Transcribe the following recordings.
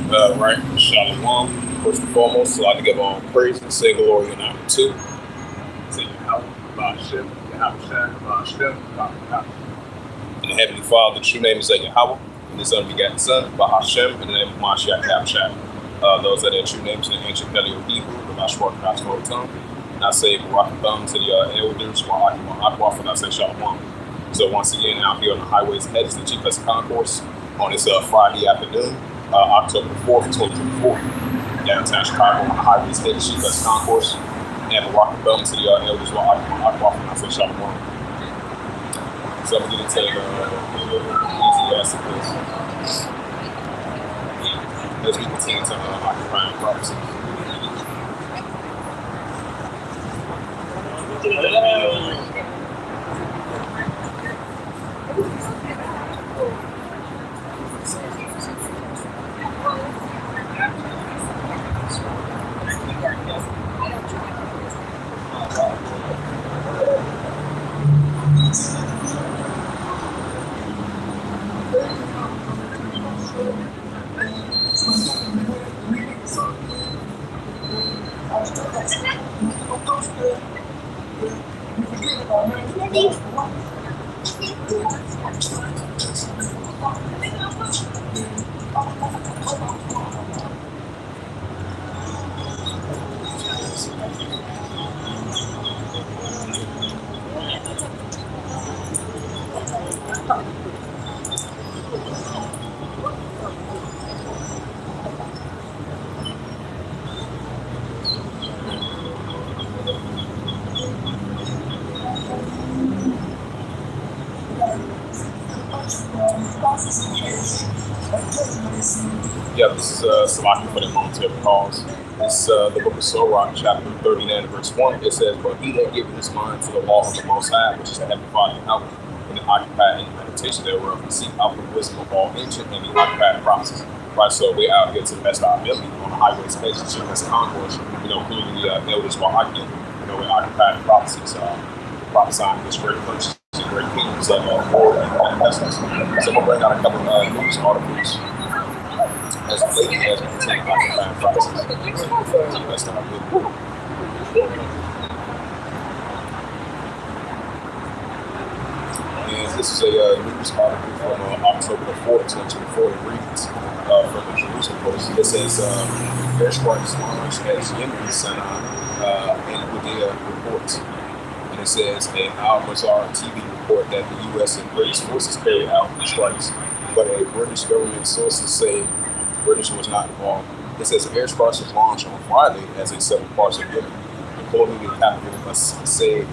Right, Shalom. First and foremost, I'd like to give all praise and say glory and honor to Yahweh, Hashem, Yahweh, Hashem, and the Heavenly Father. The true name is Yahweh, and His unbegotten Son, Hashem, in the name of Mashiach Yahushua. Those are their true names in the ancient Paleo Hebrew, the Mashwar Gospel tongue. And I say Barak Thumb to the elders, Wa'akim, and I say Shalom. So once again, out here on the highways, hedges, the cheapest concourse on this Friday afternoon. October 4th, 2024, downtown Chicago on the highways, headed Chief's Concourse, and Rocky Bell to the elders while I say Shalom. So I'm going to get into the easy aspect of this as we continue to occupying prophecy. Yeah, this is Salaki for the momentary cause. It's the book of Sirach, chapter 39, verse 1. It says, "But he that giveth his mind to the law of the Most High, which is the heavenly Father and outward, and the occupied in the meditation thereof, and seek out the wisdom of all ancient and the occupied promises." Right, so we're out here to the best of our ability on the highways, hedges, Chief's Concourse, including the elders while I can, we're occupied prophecies, prophesying this great purchase. Great kingdoms of war and pestilence. So I'm going to bring out a couple of news articles as we continue occupying prophecies. That's not good. And this is a news article from October the 4th, 2024. It reads from the Jerusalem Post. It says, air strikes launched as Yemen, Sinai, and Hudea reports. It says an Al-Mazar TV report that the U.S. and British forces carried out the strikes, but a British government sources say British was not involved. It says air strikes was launched on Friday as in several parts of Yemen, including the capital of Senja,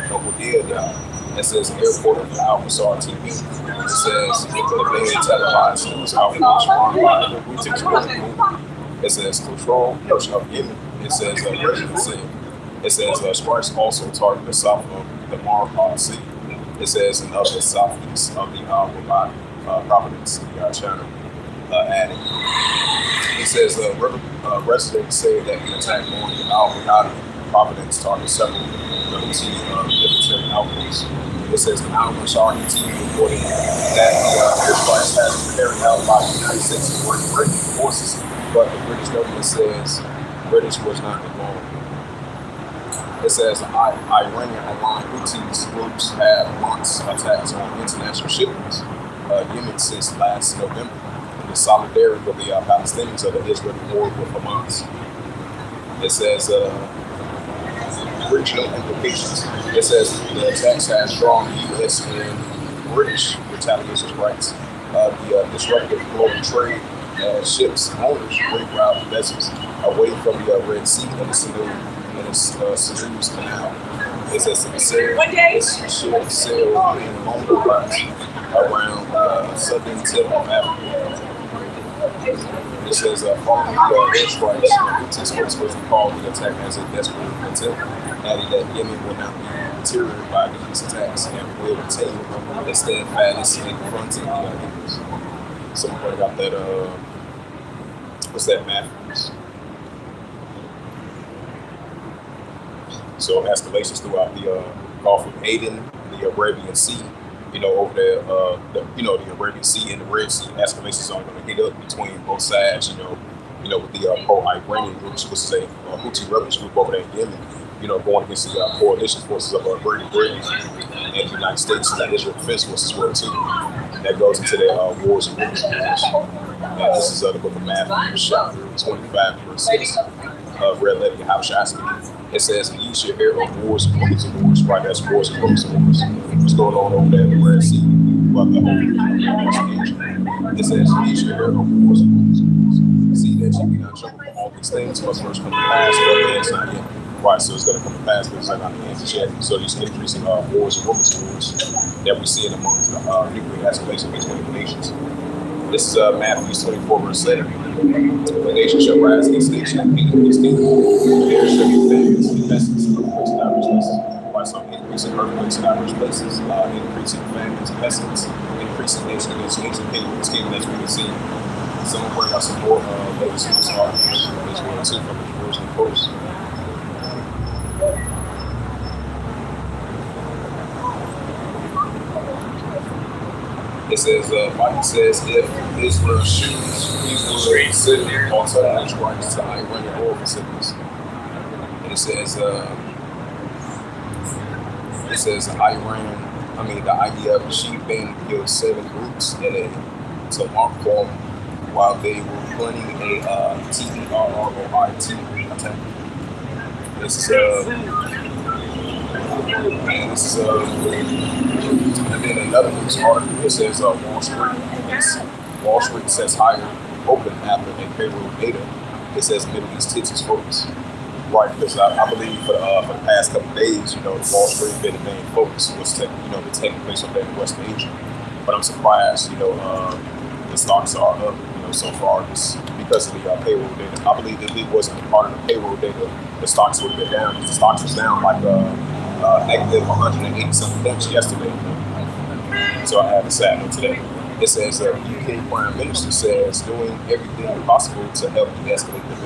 Hudea. It says airport of Al-Mazar TV. It says the main televised news outreach run by the Houthis. It says control portion of Yemen. It says Regiment said. It says strikes also target the south of the Marqab Sea. It says in the southeast of the Al-Wabad province, China added. It says residents say that the attack on the Al-Wabad province targeted several Houthi military outposts. It says the Al-Mashar TV reported that the strikes has been carried out by the United States and British forces, but the British government says British was not involved. It says Iranian-aligned Houthi groups have launched attacks on international shipments Yemen since last November in the solidarity with the Palestinians of the Israeli war with Hamas. It says regional implications. It says the attacks have drawn U.S. and British retaliation strikes. The disruptive global trade ships owners reroute vessels away from the Red Sea and the Suez Canal. It says the ships sail in longer routes around southern tip of Africa. It says following the air strikes, the spokesperson called the attack as a desperate attempt, adding that Yemen will not be deteriorated by these attacks and will retain the steadfastness in confronting the enemies. Someone pointed out that what's that Matthews? So escalations throughout the Gulf of Aden, the Arabian Sea, over there, the Arabian Sea and the Red Sea escalations are going to heat up between both sides. With the pro-Iranian groups, which is a Houthi rebels group over there in Yemen. Going against the coalition forces of Great Britain and the United States and the Israel Defense Forces as well too. That goes into their wars and rumors of wars. And this is the book of Matthew, chapter 25, verse 6. Red letter, how shall I speak? It says, "You should hear of wars and rumors of wars." Right, that's wars and rumors of wars. What's going on over there in the Red Sea? Well, the whole it says, "You should hear of wars and rumors of wars." See that you be not troubled for all these things must first come to pass, but it's not yet. Right, so it's going to come to pass, but it's not on the hands yet. So these increasing wars and rumors of wars that we see in amongst the nuclear escalation between the nations. This is Matthew 24, verse 7. The nation shall rise against nation and kingdom against kingdom. There shall be famines and pestilence in earthquakes in diverse places. Why some increase in earthquakes in diverse places, increasing famines and pestilence, increasing nation against nation, kingdom against kingdom, as we can see. Some will bring out some more latest news articles as well too from the Jerusalem Post. It says, Biden says if Israel shoots, we will consider alternative strikes to Iranian oil facilities. And it says the IDF chief band killed 7 groups in a Tamar farm while they were planning a terrorist attack. And then another news article that says Wall Street says higher open after a payroll data. It says Middle East hits its focus. Right, because I believe for the past couple of days, the Wall Street been the main focus was the taking place over there in West Asia. But I'm surprised, the stocks are up, so far just because of the payroll data. I believe if it wasn't a part of the payroll data, the stocks would have been down. The stocks was down like negative 180 something points yesterday. So I have a sad note today. It says UK Prime Minister says doing everything possible to help de-escalate the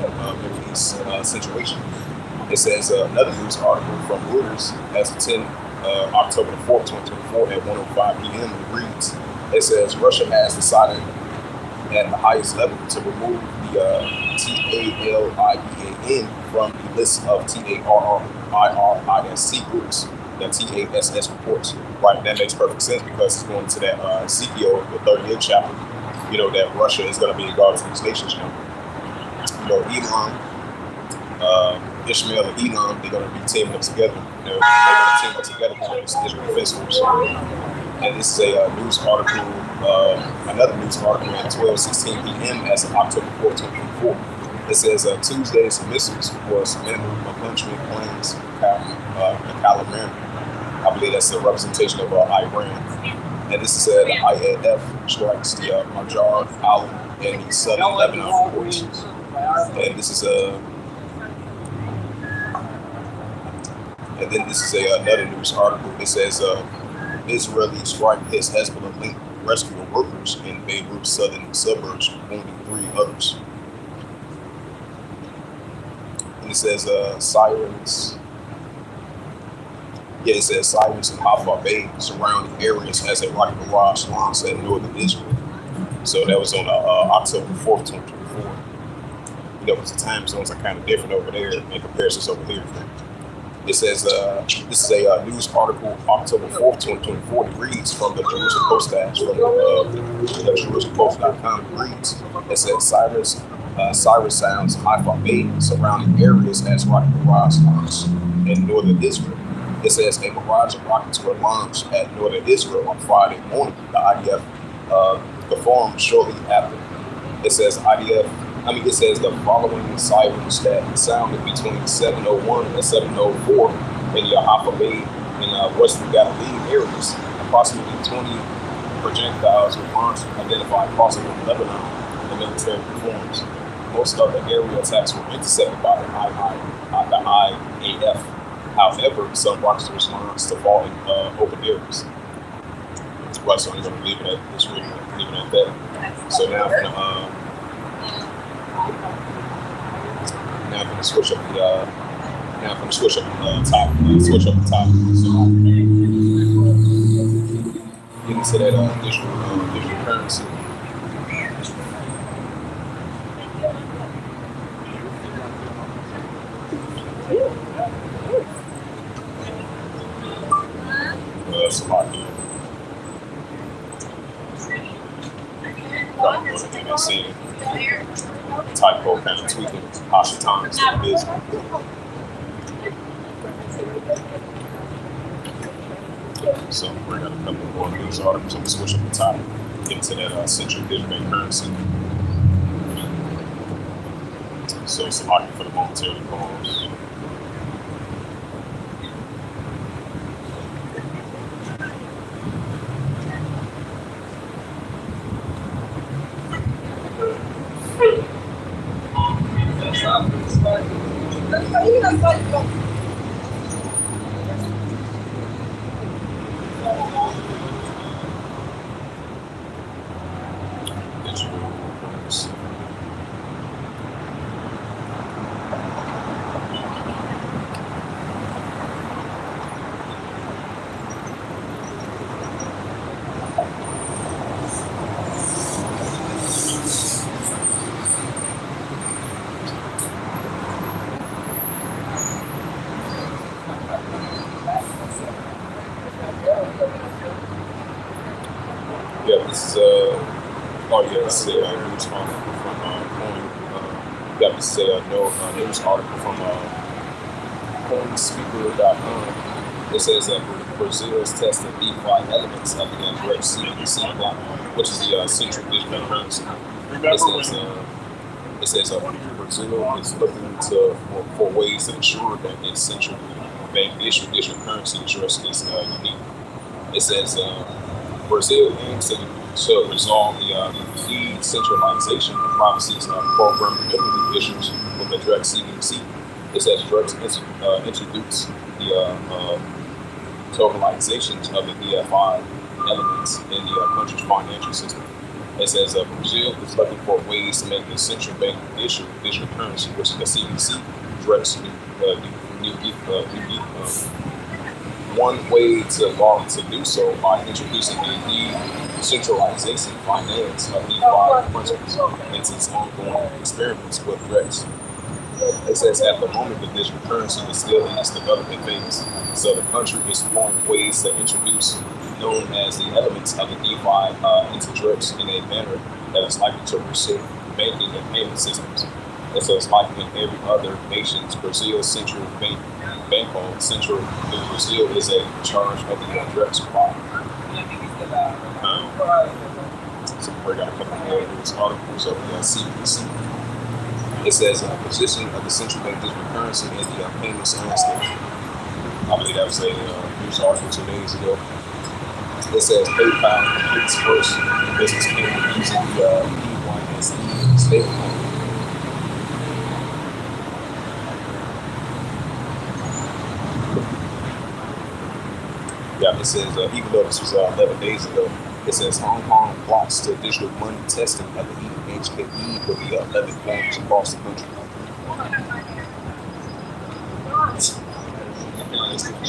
Middle East situation. It says another news article from Reuters as of 10 October the 4th, 2024 at 1:05 p.m. It reads, it says Russia has decided at the highest level to remove the TALIBAN from the list of TARRISC groups that TASS reports. Right, that makes perfect sense because it's going to that Ezekiel, the 30th chapter, that Russia is going to be a god to these nations. Elon, Ishmael and Edom, they're going to be teaming up together. They're going to team up together against the Israel Defense Force. And this is a news article, another news article at 12:16 p.m. as of October 4th, 2024. It says Tuesday's missiles was met with country planes Calamari. I believe that's a representation of Iran. And this is the IAF strikes the Marjar Island and the southern Lebanon ports. And this is another news article. It says Israeli strike hits Hezbollah-linked rescue workers in Beirut's southern suburbs, wounding 3 others. And it says sirens. Yeah, it says sirens in Haifa Bay surrounding areas as a rocket barrage launches at northern Israel. So that was on October 4th, 2024. Because the time zones are kind of different over there in comparison over here. It says this is a news article, October 4th, 2024. It reads from the Jerusalem Post from the JerusaleMost.com. It reads, it says siren sounds Haifa Bay surrounding areas as rocket barrage launch in northern Israel. It says a barrage of rockets were launched at northern Israel on Friday morning. The IDF performed shortly after. It says the following sirens that sounded between 7:01 and 7:04 in the Haifa Bay in western Galilee areas. Approximately 20 projectiles were launched and identified crossing from Lebanon. The military performs. Most of the area attacks were intercepted by the IAF. However, some rockets were launched to fall in open areas. Right, so I'm going to leave it at this reading, leave it at that. So now I'm going to switch up the top. into that digital currency. Slovakia. Got one thing I see. Typo kind of tweaking Asha Times to business. So we're gonna come to more news articles. I'm gonna switch up the topic, get into that central digital bank currency. So Slovakia for the monetary pause. Yeah, this is this is a news article from this is a news article from coinspeaker.com. It says that Brazil is testing DeFi elements of the direct CBDC block, which is the central digital currency. It says Brazil is looking for ways to ensure that its central bank issued digital currency address is unique. It says Brazil aims to resolve the decentralization of privacy program delivery issues with the direct CBDC. It says drugs introduce the tokenization of the DFI elements in the country's financial system. It says Brazil is looking for ways to make the central bank issue digital currency, which is the CBDC, direct unique. One way to do so by introducing the decentralization finance of DeFi principles into its ongoing experiments with DREX. It says at the moment the digital currency is still in its development phase, so the country is exploring ways to introduce known as the elements of the DeFi into DREX in a manner that is likely to reshape banking and payment systems. It says like in every other nation's Brazil's central bank called Central Brazil is a charge of the direct supply. So we're going to come up with these articles of the CBDC. It says position of the central bank digital currency in the payments landscape. I believe that was a news article 2 days ago. It says PayPal completes first business payment using the EYSE stablecoin. Yeah, it says, even though this was 11 days ago, it says Hong Kong blocks the digital money testing of the HKE for the 11 banks across the country.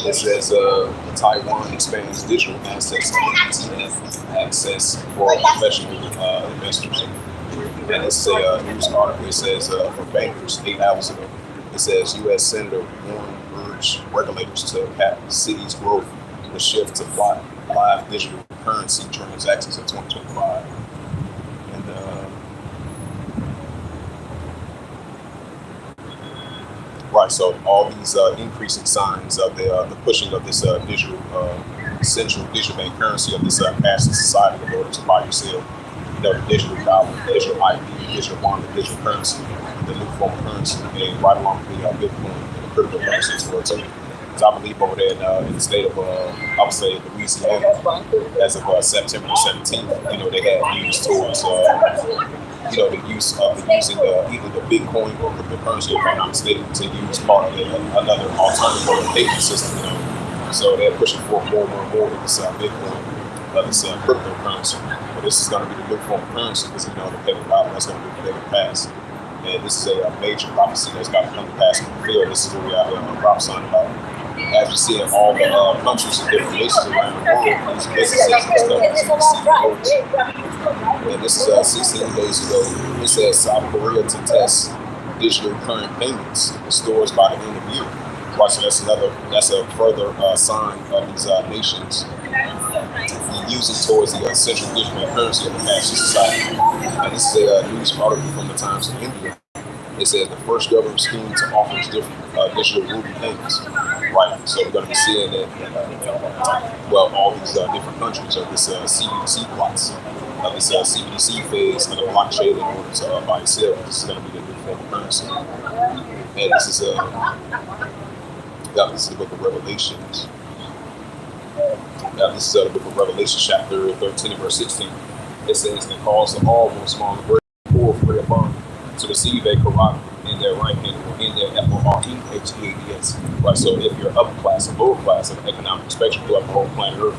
It says Taiwan expands digital assets ETF access for professional investors. And it's a news article. It says for bankers 8 hours ago, it says U.S. Senator Warren urged regulators to cap cities' growth the shift to live digital currency transactions in 2025. And right, so all these increasing signs of the pushing of this digital central digital bank currency of this massive society in order to buy yourself, the digital dollar, digital ID, digital wallet, digital currency, the new form of currency, and right along with the Bitcoin and the cryptocurrencies as well too. I believe over there in the state of, I would say, Louisiana, as of September 17th, they had used towards, the use of using either the Bitcoin or cryptocurrency, if I'm not mistaken, to use part of another alternative payment system. So they're pushing for more and more with this Bitcoin, this cryptocurrency. But this is going to be the new form of currency because, the payment dollar, that's going to be the bigger pass. And this is a major prophecy that's got to come to pass in the field. This is what we are prophesying about. as you see in all the countries and different nations around the world, these businesses and companies and CEOs. And this is 16 days ago. It says South Korea to test digital current payments in stores by the end of the year. Right, so that's a further sign of these nations using towards the central digital currency of the national society. And this is a news article from the Times of India. It says the first government scheme to offer different digital rupee payments. Right, so we're going to be seeing that, all these different countries of this CBDC plots, of this CBDC phase of the blockchain in order to buy and sell. This is going to be the new form of currency. And this is this is the book of Revelations. This is the book of Revelation, chapter 13 and verse 16. It says, "And calls the all, both small and great, poor, free, and bond, to receive a Quran in their right hand or in their FOREHEADS." Right, so if you're upper class or lower class of economic spectrum throughout the whole planet Earth,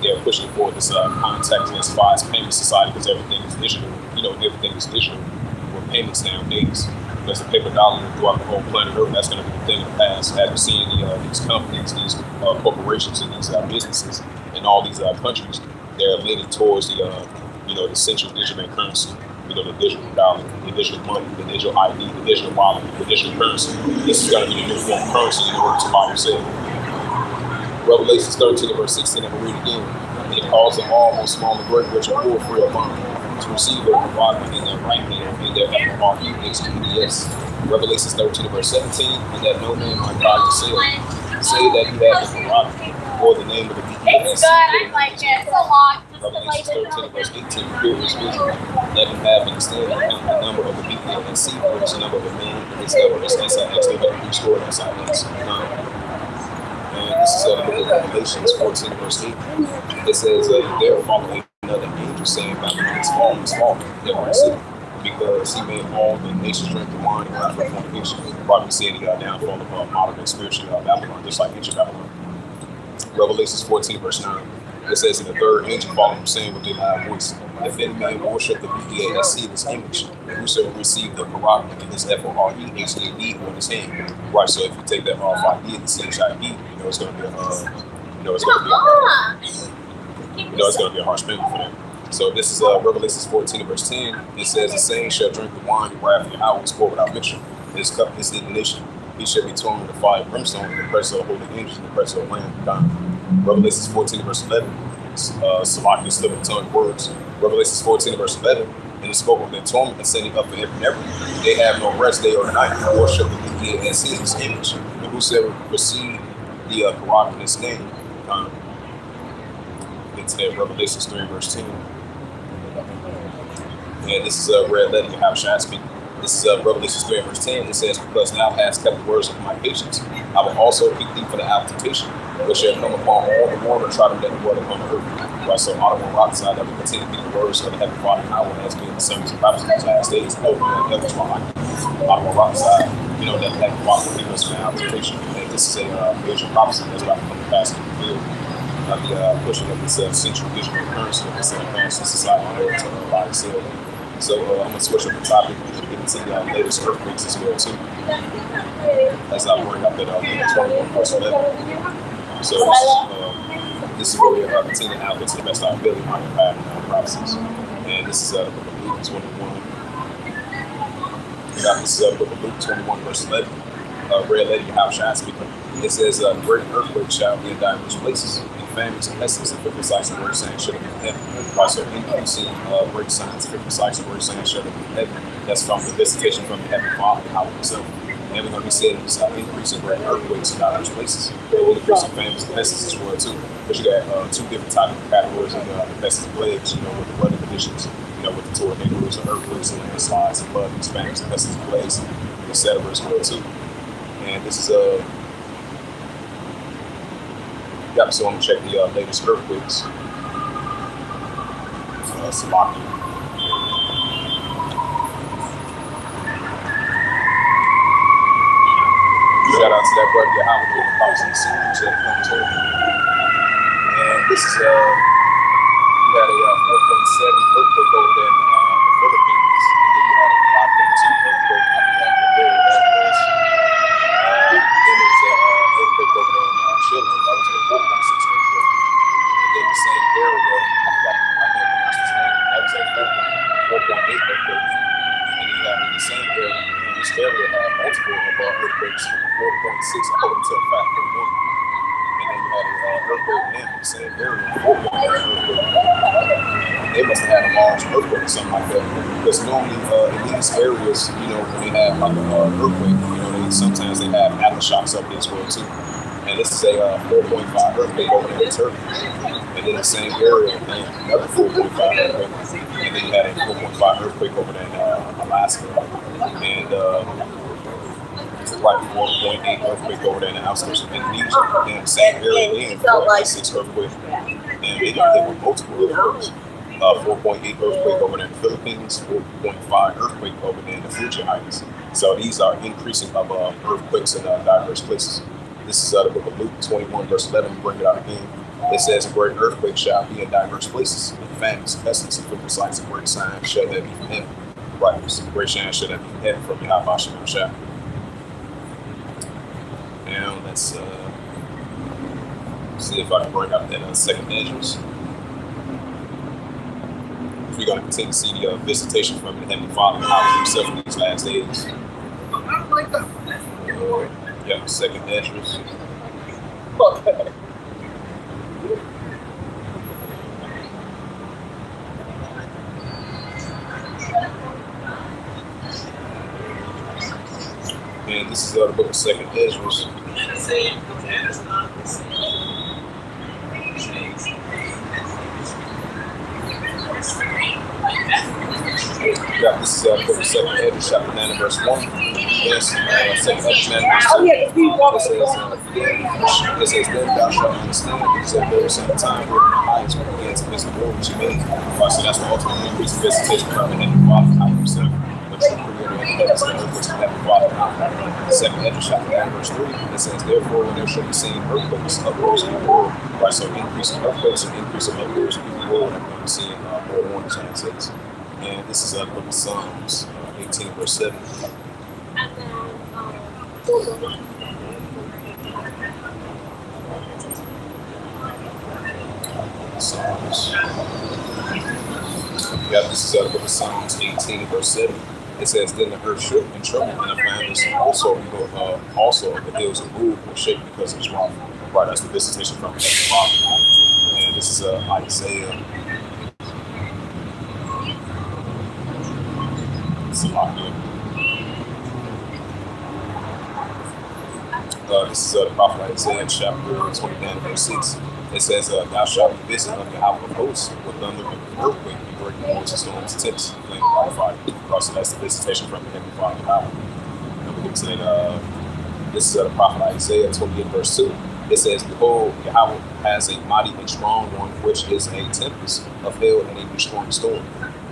they're pushing for this contactless fast payment society because everything is digital. Everything is digital with payments nowadays. There's a paper dollar throughout the whole planet Earth. That's going to be the thing of the past. As we're seeing these companies, these corporations, and these businesses in all these countries, they're leaning towards the central digital currency. The digital dollar, the digital money, the digital ID, the digital wallet, the digital currency. This is going to be the new form of currency in order to buy and sell. Revelations 13 verse 16, I'm going to read again. "It calls them all, both small and great, rich and poor, free or bond, to receive a Quran in their right hand, in their FOREHEADS." Revelations 13 verse 17, "And that no man might buy or sell, say that he hath the Quran, or the name of the BDS." It's good. I like it. It's a lot. Revelations 13 verse 18, "Hear his vision, let him have understanding, and the number of the BDS, for is the number of the man, and his number is SIX, they better be stored SIX. And this is the book of Revelations 14 verse 8. It says, "There followed another angel saying, Babylon is fallen, every city, because he made all the nations drink the wine and wrath for fornication." Probably said the downfall of modern and spiritual Babylon, just like ancient Babylon. Revelations 14 verse 9. It says, "And the third angel followed him, saying with a loud voice, If any man worship the BDASC, this image, and whosoever receive the Quran in his FOREHAD on his hand." Right, so if you take that off ID and the CHID, it's going to be it's going to be a harsh penalty for them. So this is Revelations 14 verse 10. It says, "The same shall drink the wine and wrath of Yahweh is poured without mixture. His cup is indignation. He shall be torn with the fire and brimstone in the presence of holy angels in the presence of the Lamb of God." Revelations 14 verse 11. Salakia slip of tongue words. Revelations 14 verse 11. "In the scope of their torment ascending up for ever and ever, they have no rest day or night, who worship the BDASC, his image, and whosoever receive the Quran in his name." Into that Revelations 3 verse 10. And this is a red letter you have Shad speaking. This is Revelations 3 verse 10. It says, "Because thou hast kept the words of my patience, I will also keep thee for the hour of temptation, which shall come upon all the world and try to let the world upon the earth." Right, so Ottoman rock side that will continue to be the words of the Heavenly Father Yahweh has been the sermons and prophecies of the last days. Ottoman rock side, that the Heavenly Father will give us an hour of temptation. And this is a major prophecy that's about to come to pass in the field. The pushing of this central digital currency of this advanced society in order to buy and sell. So I'm going to switch up the topic and get into the latest earthquakes as well too. As I bring up that 21 verse 11. So this is where we are continuing out to the best of our ability on the path and prophecies. And this is the book of Luke 21. This is the book of Luke 21 verse 11. Red Lady How Shad speaking. It says, "Great earthquake shall be in diverse places, and famines and pestilence and 50 sites of great signs shall be in heaven." Right, so increasing great signs, 50 sites of great signs shall be in heaven. That's from the visitation from the Heavenly Father, Yahweh himself. And we're going to be seeing this increasing great earthquakes in diverse places, increasing famines and pestilence as well too. But you got two different types of categories of the pestilence plagues, with the weather conditions, with the tornadoes and earthquakes and landslides and floods, famines and pestilence plagues, etc. as well too. And this is so I'm gonna check the latest earthquakes. Slovakia. Shout out to that brother Yahweh doing the props in the city. And this is you had a 4.7 earthquake over there in the Philippines. And then you had a 5.2 earthquake. I forgot where that was. Then there's an earthquake over there in same area, and this area had multiple earthquakes from a 4.6 all the way to a 5.1. And then you had an earthquake again in the same area, 4.1 earthquake. They must have had a large earthquake or something like that. Because normally in these areas, when they have like an earthquake, sometimes they have aftershocks up there as well too. And this is a 4.5 earthquake over there in Turkey. And then the same area, another 4.5 earthquake. And then you had a 4.5 earthquake over there in Alaska. And like 4.8 earthquake over there in the outskirts of Indonesia. And the same area again, 4.6 earthquake. And they got hit with multiple earthquakes. 4.8 earthquake over there in the Philippines, 4.5 earthquake over there in the Fuji Islands. So these are increasing of earthquakes in diverse places. This is the book of Luke 21, verse 11. Bring it out again. It says, a great earthquake shall be in diverse places, and famines, pestilence, and fruitless sights, and great signs shall there be from heaven. Right, so great signs shall there be from heaven from Yahweh Shah. Now let's see if I can bring out that second Ezra. We're going to continue to see the visitation from the Heavenly Father and how himself in these last days. Yeah, second Ezra. Okay. And this is the book of second Ezra. Yeah, this is book of second Ezra, chapter 9, verse 1. Yes, second Ezra 9, verse 2. It says, then thou shalt understand because there is a time where the highest will begin to visit the world which he made. So that's the ultimate increase of visitation from the Heavenly Father, God himself. The true creator of the heavens and earth was the Heavenly Father. Second Ezra chapter 9, verse 3. It says, therefore, when there shall be seen earthquakes, upwards in the world. Right, so increase in earthquakes and increase in upwards in the world. I'm going to see more warnings on this. And this is the book of Psalms 18, verse 7. Psalms. Yeah, this is the book of Psalms 18, verse 7. It says, then the earth shook and trembled, and the fountains also the hills and moved and shake because of his wrath. Right, that's the visitation from the Heavenly Father. And this is Isaiah. This is the prophet Isaiah chapter 29, verse 6. It says, thou shalt be visited of the house of hosts with thunder and earthquake and great noise and storms, tempest, and flame by fire. So that's the visitation from the Heavenly Father power. And we can say this is the prophet Isaiah 28, verse 2. It says, behold, Yahweh has a mighty and strong one, which is a tempest of hell and a destroying storm.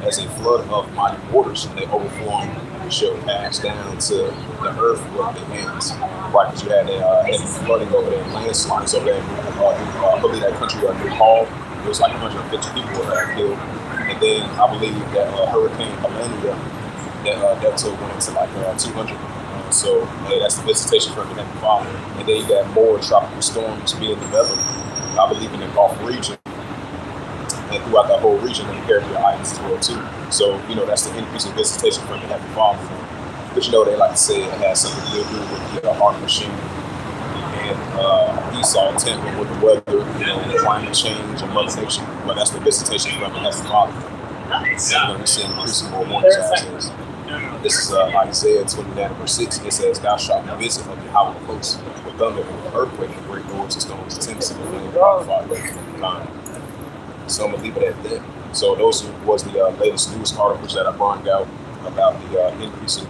As a flood of mighty waters, and they overflowing shall pass down to the earth with their hands. Right, because you had a heavy flooding over there, landslides over there. I believe that country Nepal, it was like 150 people that were killed. And then I believe that Hurricane Melania, that took went into like 200. So that's the visitation from the Heavenly Father. And then you got more tropical storms being developed, I believe, in the Gulf region. And throughout the whole region and the Caribbean Islands as well too. So, that's the increase in visitation from the Heavenly Father. But they like to say it has something to do with the art machine and Esau tampering with the weather, climate change and Mother Nature. But that's the visitation from the Heavenly Father. And we're going to see increasing more warnings on this. This is Isaiah 29, verse 6. It says, thou shalt be visited of the hour of hosts with thunder and with earthquake and great noise and storms, tempest and flame by fire. So I'm going to leave it at that. So those was the latest news articles that I brought out about the increasing,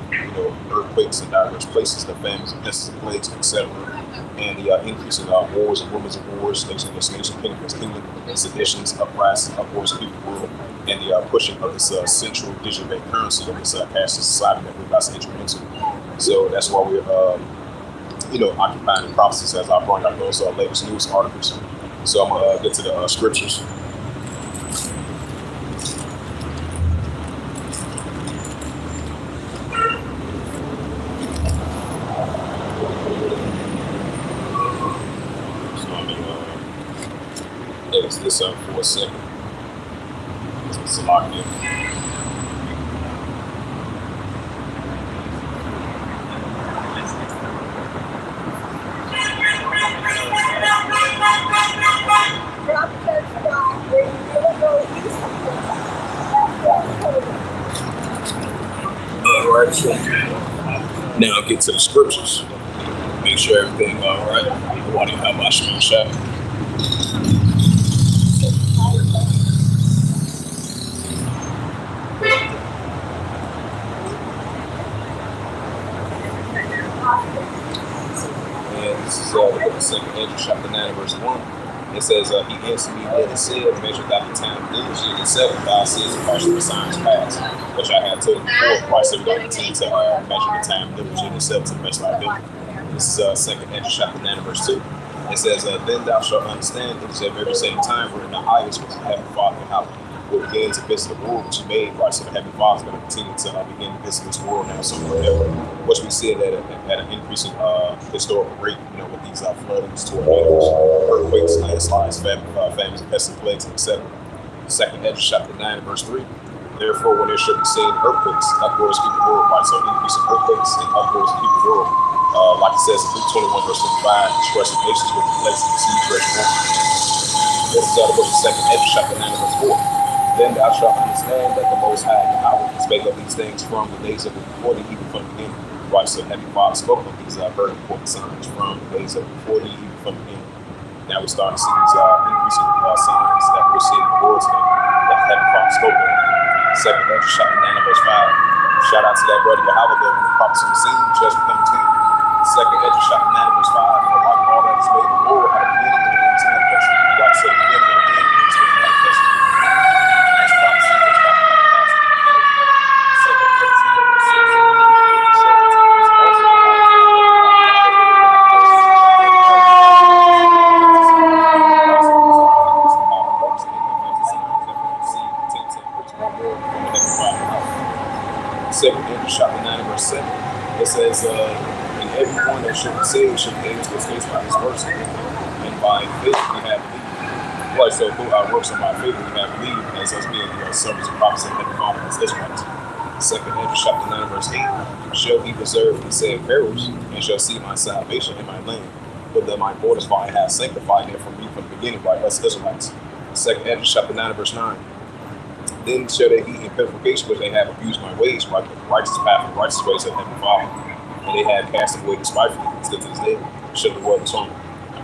earthquakes in diverse places, the famines and pests and plagues, etc. And the increase in wars and rumors of wars, nation against nation, kingdom against kingdom, seditions, uprisings, upwars of people world, and the pushing of this central digital bank currency of this cashless society that we're about to enter into. So that's why we're, occupying the process as I brought out those latest news articles. So I'm going to get to the scriptures. This up for a second. It's locked in. right, so now get to the scriptures. Make sure everything all right. Why do you have my screenshot? And this is the second Andrew chapter 9 verse 1. It says, he answered me then and said, measure that the time diligently itself, God says, partially the signs past, which I have told you before, Christ said, we continue to measure the time diligently itself to the best of our ability. This is second Andrew chapter 9 verse 2. It says, then thou shalt understand it is at every same time we're in the highest which the heavenly Father and how will begin to visit the world which he made, right? So the heavenly Father is going to continue to begin to visit this world now, so forever. Which we see that at an increasing historical rate, with these floodings, tornadoes, earthquakes, landslides, famines, pests, and plagues, etc. Second Ezra chapter 9 verse 3. Therefore, when there should be seen earthquakes, uproars keep the world, right? So increasing earthquakes and uproars keep the world. Like it says in Luke 21 verse 25, expressing nations with the places of siege fresh water. This is out of the second Ezra chapter 9 verse 4. Then thou shalt understand that the Most High Yahweh spake of these things from the days of before the even from the beginning. Right, so Heavenly Father spoke of these very important signs from the days of before the even from the beginning. Now we're starting to see these increasing signs that we're seeing in the world today that Heavenly Father spoke of. Second Ezra chapter 9 verse 5. Shout out to that brother Yahweh there when the prophets on the scene, judgment coming to him. Second Ezra chapter 9 verse 5. For like all that is made in the world, had a beginning and an end is manifested. Right, so the beginning and the end is manifested. Second Andrew chapter 9 verse 7. It says, and everyone that should be saved should be able to escape by his works, and by faith we have believed. Right, so through our works and by faith we have believed, as us being servants and prophets and heavenly Father as Israelites. Second Andrew chapter 9 verse 8. Shall be preserved and said pharaohs, and shall see my salvation in my land, but that my borders I have sanctified them from me from the beginning by us Israelites. Second Andrew chapter 9 verse 9. Then shall they eat in purification, which they have abused my ways, by the righteous path and righteous ways of Heavenly Father. And they have cast away despitefully, still to this day, shall the world atone.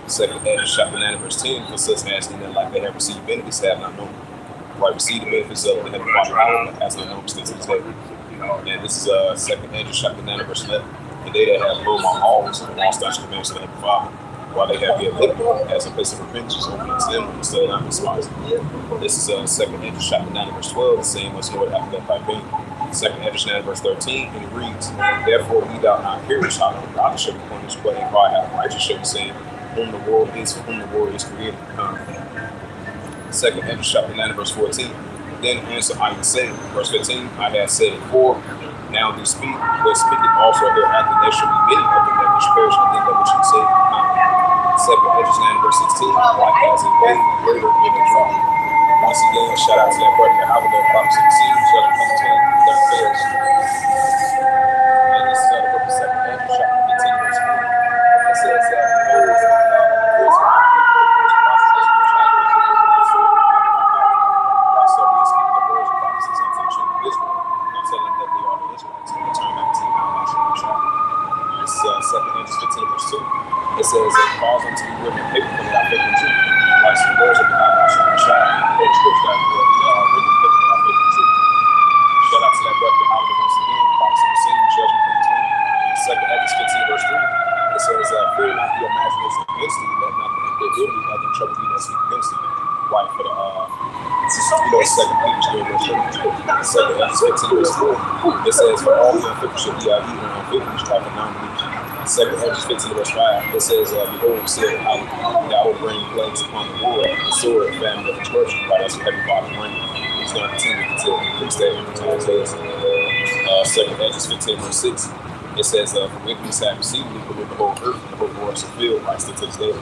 Second Ezra chapter 9 verse 10, for such asking that like they have received benefits, have not known. Right, receive the benefits of the Heavenly Father, however, has not known, still to this day. And this is second Ezra chapter 9 verse 11. And they that have ruled my always and lost statutes and commandments of the Heavenly Father, while they have yet lived as a place of repentance against them and still not despised. This is second Ezra chapter 9 verse 12, the same as Lord after that by faith. Second Ezra 9 verse 13, and it reads, therefore be thou not curious how the God shall be punished, but in cry out righteous shall be saying, whom the world is, for whom the world is created. Second Ezra chapter 9 verse 14. Then answer I and say, verse 15, I have said it before, now do speak, but speak it also hereafter, there shall be many of them that which perish, and then that which you say. Second Ezra 9 verse 16, like as a way greater in the drum. Once again, shout out to that brother that I would have promised to see, judge come to him, that fails. And this is the book of Second Ezra chapter 15 verse 4. It says that those Second Ezra 15 verse 2. It says, cause them to be written in paper for that I faith in truth. Like some words of the Bible should be shot, which scripture that are written in paper for our faith in truth. Shout out to that brother Howard once again, prophets of the same judgment from the Second Ezra 15 verse 3. It says, fear not the imagination against thee, let nothing in good will be other than trouble thee that speak against thee. Right, for the Second Peter verse 3. Second Ezra 15 verse 4. It says, for all the unfaithful shall be out eaten and unfaithful shall have a non-belief. Second Ezra 15 verse 5, it says, behold, said I will bring plagues upon the world, the sword, famine, and destruction. Right, that's what Heavenly Father bring. He's going to continue to increase that every time it says. Second Ezra 15 verse 6, it says, for wickedness have received me, but with the whole earth and the whole world shall fill, right, still to this day.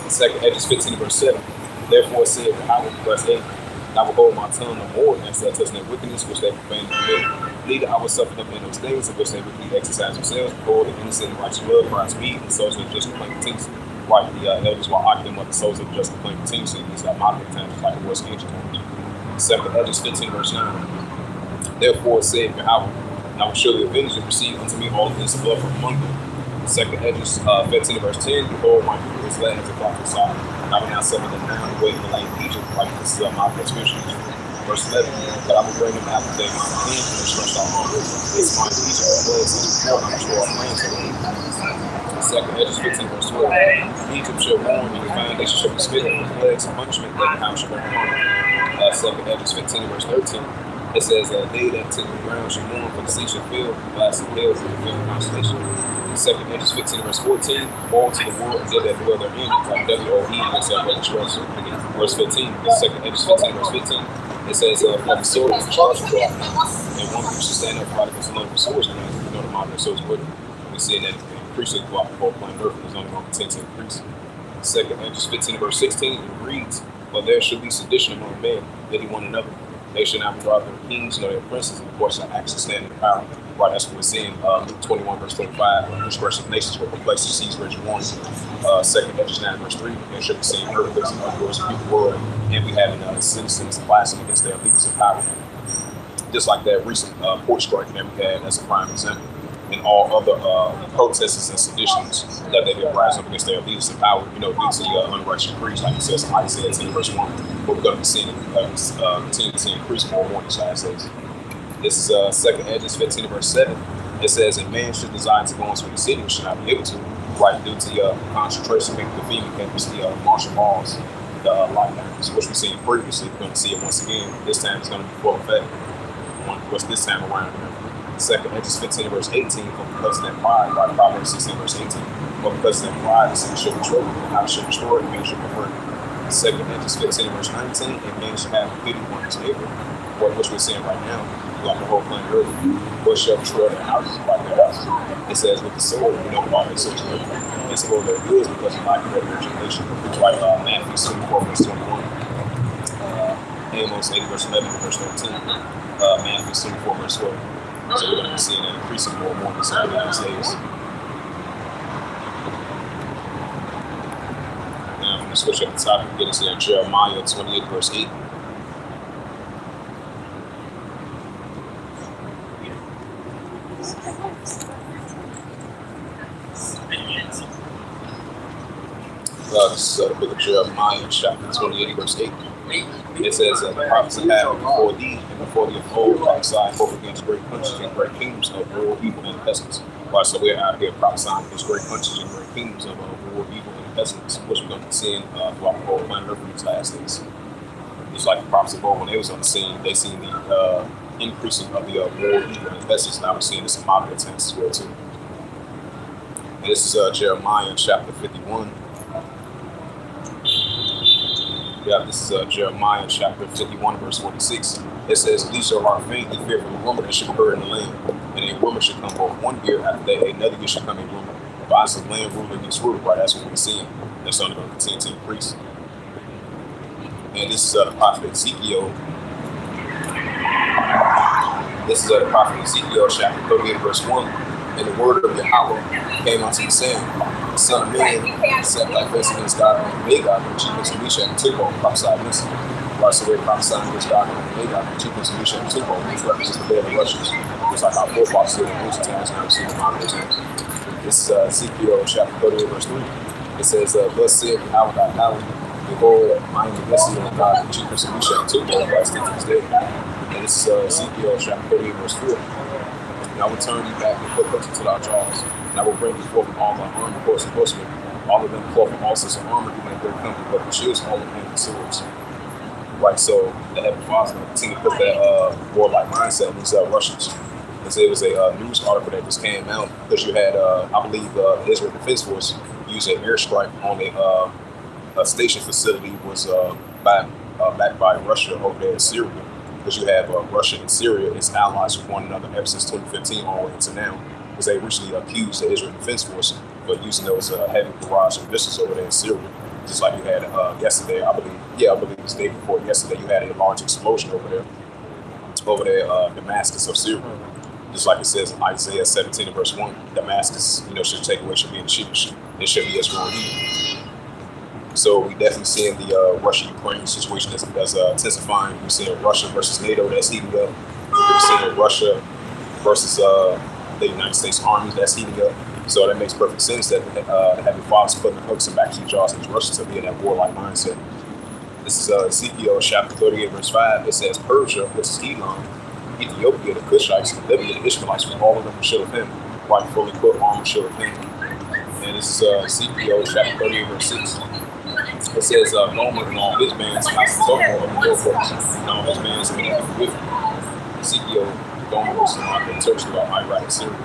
Second Ezra 15 verse 7, therefore said, I will verse 8, I will hold my tongue no more against that touching their wickedness which they profane to commit. Neither I will suffer them in those things in which they wickedly exercise themselves. Behold, the innocent and righteous blood cries me, and souls of just complain continuously. Right, the elders will argue them what the souls of just complain continuously. These are modern times, like it was ancient times. Second Ezra 15 verse 9. Therefore said Yahweh, I will surely avenge and receive unto me all of this blood from among them. Second Hedges 15 verse 10, behold, my people is led as a flock aside. And I will now summon them down away in the land of Egypt, like this is my prescription. Verse 11, but I will bring them after they my hand and stretch out my river. This mind of Egypt plagues as before, and I will destroy all lands of them. Second Hedges 15 verse 12, Egypt shall mourn, and the foundation shall be smitten with plagues and punishment, that the house shall bring harm. Second Hedges 15 verse 13, it says, they that take the ground shall mourn, for the sea shall fill, the blast of hell for the field constellation. Second Hedges 15 verse 14, woe to the world and they that dwell therein, like W-O-E, and so verse 15. Second Hedges 15 verse 15, it says, for the sword is the charge of God, and one who should stand up fight against another with swords, and you know the modern swords with it. We see that increasing throughout the whole planet Earth, and there's only going to continue to increase. Second Hedges 15 verse 16, it reads, but there should be sedition among men, pity one another. They should not regard their kings nor their princes, and of course, actually stand in power. Right, that's what we're seeing. Luke 21, verse 25, dispersion of nations will replace the seas, verse 1. Second Hedges 9, verse 3, there should be seeing earthquakes and wars of the world, and we having citizens clashing against their leaders of power. Just like that recent port strike that we had, that's a prime example. And all other protests and seditions that they did rise up against their leaders of power, due to the unrighteous decrees, like it says in Isaiah 10, verse 1. But we're going to be seeing it continue to increase more and more in these last days. This is Second Hedges 15, verse 7. It says, and man should desire to go into the city, should not be able to, right, due to the concentration, maybe the FEMA campus, the martial laws, the lockdowns, which we've seen previously. We're going to see it once again. This time it's going to be full effect. What's this time around? Second Hedges 15 verse 18, for because of that pride, right? Proverbs 16 verse 18, for because of that pride, the city shall be troubled, and how shall destroy it, man shall convert it. Second Hedges 15 verse 19, and man shall have pity on his neighbor, which we're seeing right now, like the whole planet Earth, what shall destroy their houses, like their houses. It says with the sword, all their swords are and so their goods because of lack of representation, like Matthew 24 verse 21, Amos 8 verse 11 verse 13, Matthew 24 verse 12. So we're going to be seeing that increasing more and more in these days. Now I'm going to switch up the topic and get into Jeremiah 28 verse 8. This is the book of Jeremiah, chapter 28 verse 8. It says, the prophets have had before thee and before thee of old prophesied both against great countries and great kingdoms of war, evil, and pestilence. Right, so we're out here prophesying against great countries and great kingdoms of war, evil, and pestilence, which we're going to be seeing throughout the whole planet Earth in these last days. Just like the prophets of old, when they was on the scene, they seen the increasing of the war, evil, and pestilence. Now we're seeing this in modern times as well too. And this is Jeremiah chapter 51. Yeah, this is Jeremiah chapter 51, verse 46. It says, these are our faintly fearful woman that should occur in the land, and a woman should come forth 1 year after that, another year should come a woman. Rise of land, ruler against ruler, right? That's what we're seeing. That's only going to continue to increase. And this is the prophet Ezekiel. This is the prophet Ezekiel chapter 38, verse 1. And the word of Yahweh came unto me, saying, son of man, set thy face against God and Magog, and chiefest of Meshach and Tubal, and prophesied this. Right, so we're prophesying against God and Magog, and chiefest of Meshach and Tubal, which represents the day of the Russians. It's like our forefathers did in ancient times, now we see the modern times. This is Ezekiel chapter 38, verse 3. It says, thus saith Yahweh thy Yahweh, behold, I am the blessed of God, and chiefest of Meshach and Tubal, right, still to this day. And this is Ezekiel chapter 38, verse 4. And I will turn you back and put closer to thy jaws, and I will bring you forth from all thy armed horse and horsemen, all of them cloth and all sorts of armor, even a great company, but the shields, all of them with swords. Right, so the Heavenly Father is going to continue to put that warlike mindset in these Russians. Because there was a news article that just came out, because you had, I believe, the Israel Defense Force used an airstrike on a station facility was backed by Russia over there in Syria. Because you have Russia and Syria as allies with one another ever since 2015 all the way to now. Because they recently accused the Israel Defense Force for using those heavy barrage of missiles over there in Syria. Just like you had yesterday, I believe it was the day before yesterday, you had a large explosion over there, Damascus of Syria. Just like it says in Isaiah 17 and verse 1, Damascus, should take away, should be in the sheep, it should be as one evil. So we definitely seeing the Russia-Ukraine situation that's intensifying. We're seeing Russia versus NATO that's heating up. We're seeing Russia versus the United States Army that's heating up. So that makes perfect sense that the Heavenly Father's putting the hooks and back to the jaws of these Russians to be in that warlike mindset. This is Ezekiel chapter 38, verse 5. It says, Persia, which is Elam, Ethiopia, the Cushites, the Libya, the Ishmaelites, from all of them should have him, right, fully equipped armor should have him. And this is Ezekiel chapter 38, verse 6. It says, Gomer and all his bands, Zomo of the Milford's, and all his bands of the with Ezekiel, Gomer was the Turks about Iraq and Syria.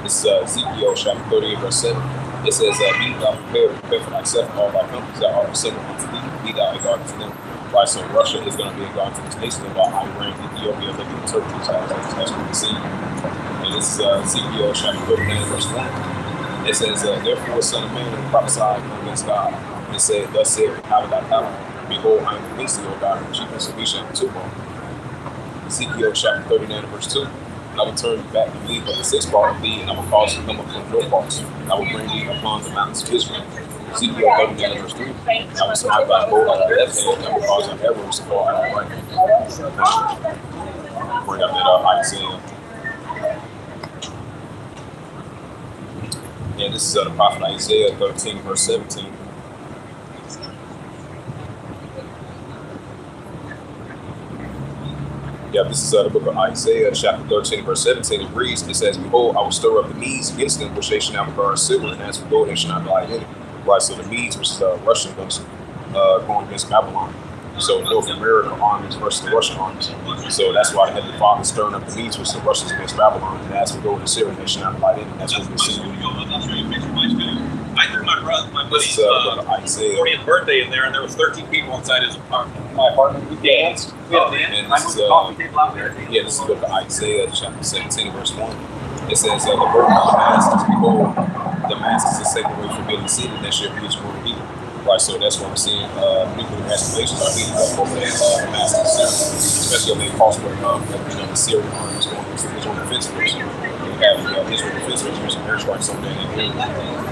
This is Ezekiel chapter 38, verse 7. It says, Be thou prepare for thyself and all thy companies that are assembled unto thee, be thou a guard to them. Right, so Russia is going to be a guard to this nation, while Iran, Ethiopia, Libya, and Turkey, as we can see. And this is Ezekiel chapter 39, verse 1. It says, Therefore, son of man, prophesy against God. And said, Thus saith Yahweh, Behold, I am against thee, O God, and chief disobedient of Tubal. Ezekiel chapter 39, verse 2. And I will turn back the lead of the sixth part of thee, and I will cause to come up from your parts. And I will bring thee upon the mountains of Israel. Ezekiel 39, verse 3. And I will smite thy bow out of the left hand, and I will cause thy arrows to fall out of the right hand. Bring up that Isaiah. And this is the prophet Isaiah 13, verse 17. Yeah, this is the book of Isaiah, chapter 13, verse 17. It reads, it says, Behold, I will stir up the Medes against them, which they shall not regard as silver, and as for gold, they shall not buy any. Right, so the Medes, which is Russian, going against Babylon. So North America armies versus the Russian armies. So that's why the Heavenly Father is stirring up the Medes, which is the Russians against Babylon, and as for gold and silver, they shall not buy any. That's what we see. I threw my buddy's 40th birthday in there, and there was 13 people inside his apartment. My apartment, we danced. We had a dance. I moved the coffee table out there. Yeah, this is the book of Isaiah, chapter 17, verse 1. It says, the burden of Damascus, behold, Damascus is taken away from the city, that shall be its word healing. Right, so that's what I'm seeing. Nuclear escalations are heating up over there in Damascus, especially over the cost where the Syrian army is going to the Israel defense force. You have the Israel defense force using airstrikes on that area.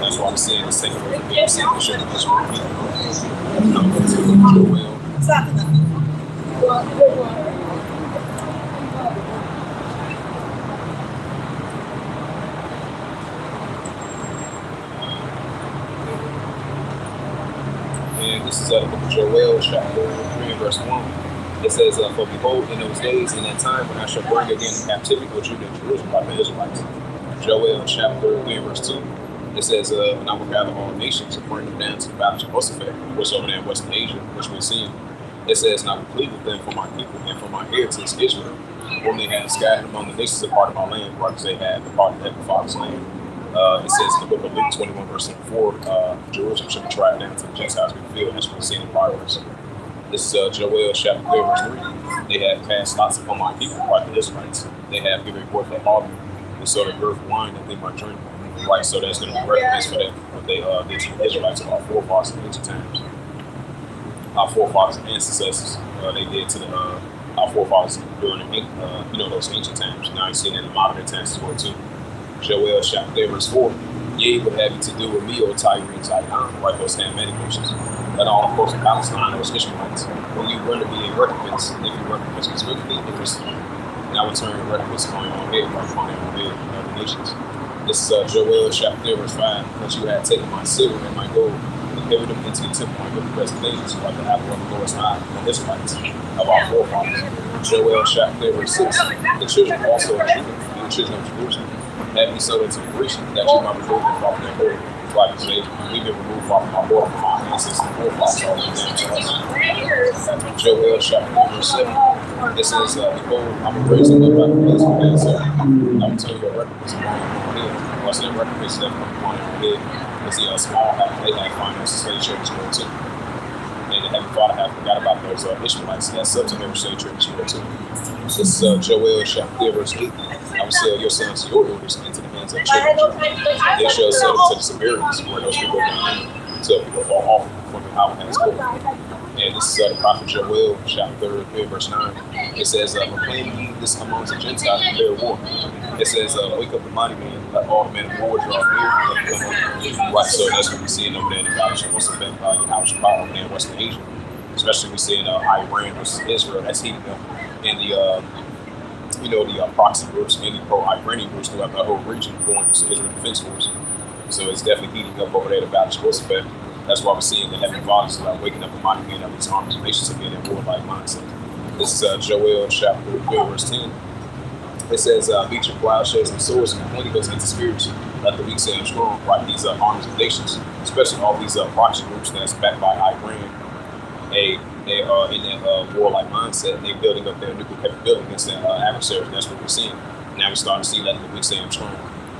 That's why I'm seeing this taken away from the city, that shall be its word healing. I'm going to Joel. And this is the book of Joel, chapter 3, verse 1. It says, For behold, in those days, in that time, when I shall bring again in captivity of Judah and Jerusalem by the Israelites. Joel, chapter 3, verse 2. It says, And I will gather all nations and bring them down to the valley of Jehoshaphat, which is over there in Western Asia, which we're seeing. It says, And I will plead with them for my people and for my heritage, Israel, whom they have scattered among the nations a part of my land, right, because they had the part of the Heavenly Father's land. It says in the book of Luke 21, verse 4, Jerusalem should be tried down to the Gentiles we feel, that's what we're seeing in the Bible. This is Joel chapter 3, verse 3. They have cast lots upon my people, like the Israelites. They have given forth their harvest, and so they birth wine that they might drink. Right, so that's going to be recompense for them, what they did to the Israelites of our forefathers in ancient times. Our forefathers and ancestors, they did to our forefathers during those ancient times. Now you see it in the modern times as well too. Joel chapter 3, verse 4. Yea, would have you to do with me, O Tyre and Zidon, right, those Hamitic nations. Let all the coast of Palestine, those Ishmaelites, when you run to be a recompense, and if you recompense was wickedly interested, and I will turn your recompense upon your own head, right upon your own head of other nations. This is Joel chapter 3, verse 5. But you had taken my silver and my gold, and carried them into the temple and with the presentations, like the apple of the Lord's eye, the Israelites of our forefathers. Joel chapter 3, verse 6. The children also of Judah, the children of Jerusalem, have me sold into the Grecian, that you might remove them from their border. Like I say, we've been removed from our border from our ancestors and forefathers all the way to us. Joel chapter 3, verse 7. It says, Behold, I'm raising up by the place of the so I'm telling you a recompense upon your head. What's that recompense that come upon your head? Is the small they have finances, slave traders go too. And the Heavenly Father have forgot about those Ishmaelites that subsidiary slave traders go too. This is Joel chapter 3, verse 8. I will sell your sons to your daughters into the hands of the children. They shall sell them to the Samaritans, where those people are so people fall off from the Yahweh has spoken. And this is the prophet Joel, chapter 3, verse 9. It says, proclaim ye this amongst the Gentiles and declare war. It says, wake up the mighty man, let all the men of war draw near. Right, so that's what we see over there in the valley of Jehoshaphat, Yahweh over there in Western Asia. Especially we see in Iran versus Israel, that's heating up. And the proxy groups and the pro-Iranian groups throughout the whole region going against the Israel Defense Force. So it's definitely heating up over there, the Battle of Jehoshaphat. That's why we're seeing the Heavenly Fathers waking up and reminding of these armies and nations of being in warlike mindset. This is Joel chapter 3, verse 10. It says, beat your plowshares and swords and pointing those into spirits. Let the weak say I'm strong, right? These armies and nations, especially all these proxy groups that's backed by Iran, they are in that warlike mindset. They're building up their nuclear capability against their adversaries. That's what we're seeing. Now we're starting to see that the weak say I'm strong.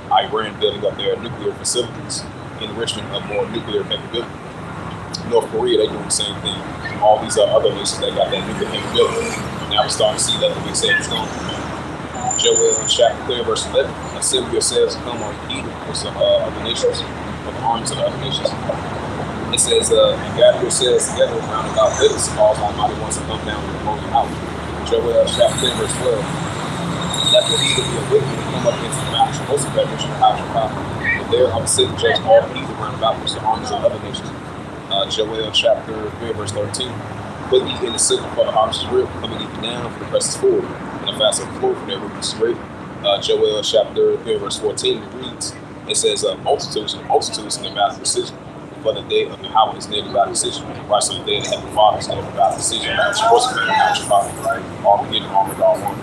Iran building up their nuclear facilities, enrichment of more nuclear capability. North Korea, they're doing the same thing. All these other nations that got that nuclear capability. Now we're starting to see that the weak say I'm strong. Joel chapter 3, verse 11. Assemble yourselves and come on Edom with some other nations, with the armies of the other nations. It says, and gather yourselves together round about this, all Almighty ones to come down with the holy house. Joel chapter 10, verse 12. Let the Edom be a witness and come up against the mountains of Jehoshaphat, which is the house of God. And there I will sit and judge all Edom round about, which the armies of other nations. Joel chapter 3, verse 13. Put ye in the signal for the harvest is real, coming even down for the press is forward. And the fast of the Lord for their roots is great. Joel chapter 3, verse 14, it reads, it says, multitudes and multitudes in the valley of decision. For the day of Yahweh is near the valley of decision. Right, so the day of the Heavenly Father is near the valley of decision. That's supposed to be right? All beginning, all with all one.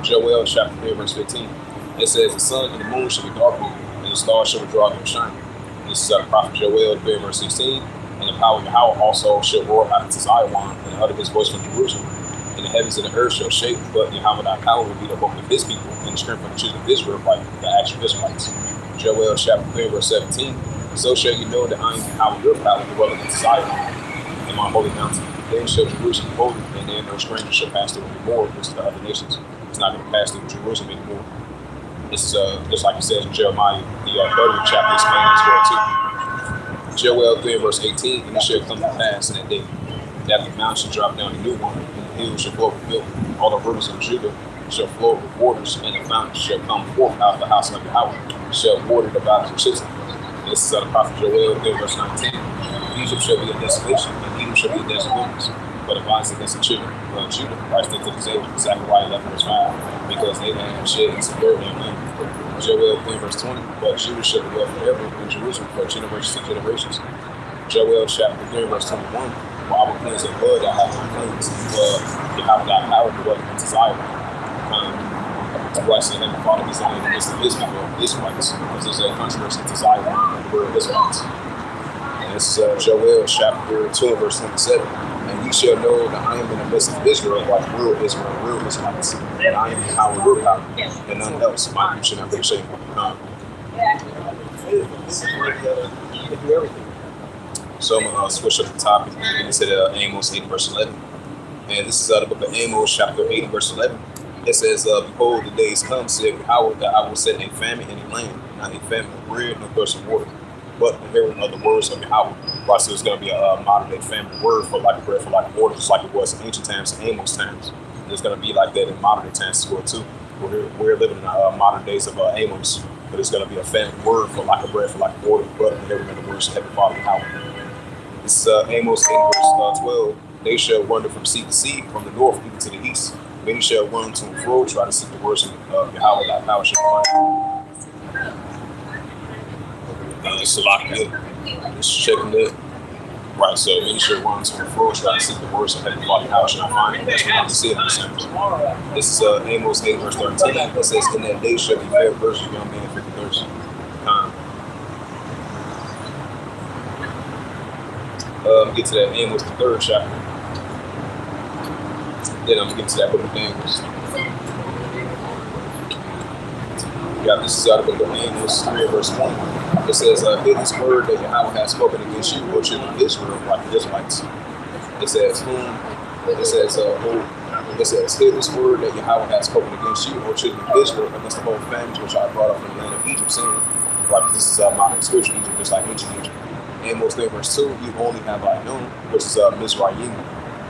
Joel chapter 3, verse 15. It says, the sun and the moon shall be darkened, and the stars shall withdraw their shining. This is the prophet Joel 3, verse 16. And the power of Yahweh also shall roar out to Zion, and utter his voice from Jerusalem. And the heavens and the earth shall shake, but Yahweh thy power will be the hope of his people, and the strength of the children of Israel, like the actual Israelites. Joel chapter 3, verse 17. So shall you know that I am Yahweh your power, dwelling in Zion, in my holy mountain. Then shall Jerusalem be holy, and then no stranger shall pass through anymore, which is the other nations. It's not going to pass through Jerusalem anymore. This is just like it says in Jeremiah, the 30th chapter, explaining as well too. Joel 3, verse 18, and it shall come to pass in that day that the mountain shall drop down a new one, and the hills shall flow with milk. All the rivers of Judah shall flow with waters, and the fountains shall come forth out of the house of Yahweh, shall water the valleys of Shittim. This is the prophet Joel 3, verse 19. Egypt shall be a desolation, and Edom shall be a desert wilderness. But advise against the children of Judah, Christ into this age, Zechariah 11, verse 5, because they have shed and spared their land. Joel 3, verse 20, but Judah shall dwell forever in Jerusalem for generations and generations. Joel chapter 3, verse 21, for I will cleanse their blood that I have cleansed, but Yahweh thy power dwelling into Zion. Blessed and Heavenly Father, he's only in the midst of his people, Israelites, because there's a controversy into Zion, and we're Israelites. And it's Joel chapter 2, verse 27. And ye shall know that I am in the midst of Israel, like real Israel, real Israelites. And I am the power, real power, and none else. My people should not be ashamed. So I'm going to switch up the topic and get into Amos 8, verse 11. And this is the book of Amos, chapter 8, verse 11. It says, behold, the days come, said Yahweh, that I will set a famine in the land, not a famine of bread, nor thirst of water, but the hearing of the words of Yahweh. Right, so it's going to be a modern day famine word for like bread, for like water, just like it was in ancient times, Amos times. And it's going to be like that in modern day times as well, too. We're living in modern days of Amos, but it's going to be a famine word for like a bread, for like water, but the hearing of the words of Heavenly Father Yahweh. It's Amos 8, verse 12. They shall wander from sea to sea, from the north even to the east. Many shall run to and fro, try to seek the words of Yahweh, thy power shall find. Just checking that. Right, so many shall run to and fro, try to seek the words of Heavenly Father, how shall I find it? That's what I'm saying in the sentence. This is Amos 8, verse 13. It says, in that day shall be fair verse, young man, 50 thirst. Get to that Amos, the 3rd chapter. Then I'm going to get to that book of Amos. Yeah, this is the book of Amos 3, verse 1. It says, hear this word that Yahweh has spoken against you, O children of Israel, like the Israelites. It says, It says, hear this word that Yahweh has spoken against you, O children of Israel, against the whole famines which I brought up from the land of Egypt, saying, right, this is modern spiritual Egypt, just like ancient Egypt. Amos 3, verse 2, you only have I known, which is Mizraim,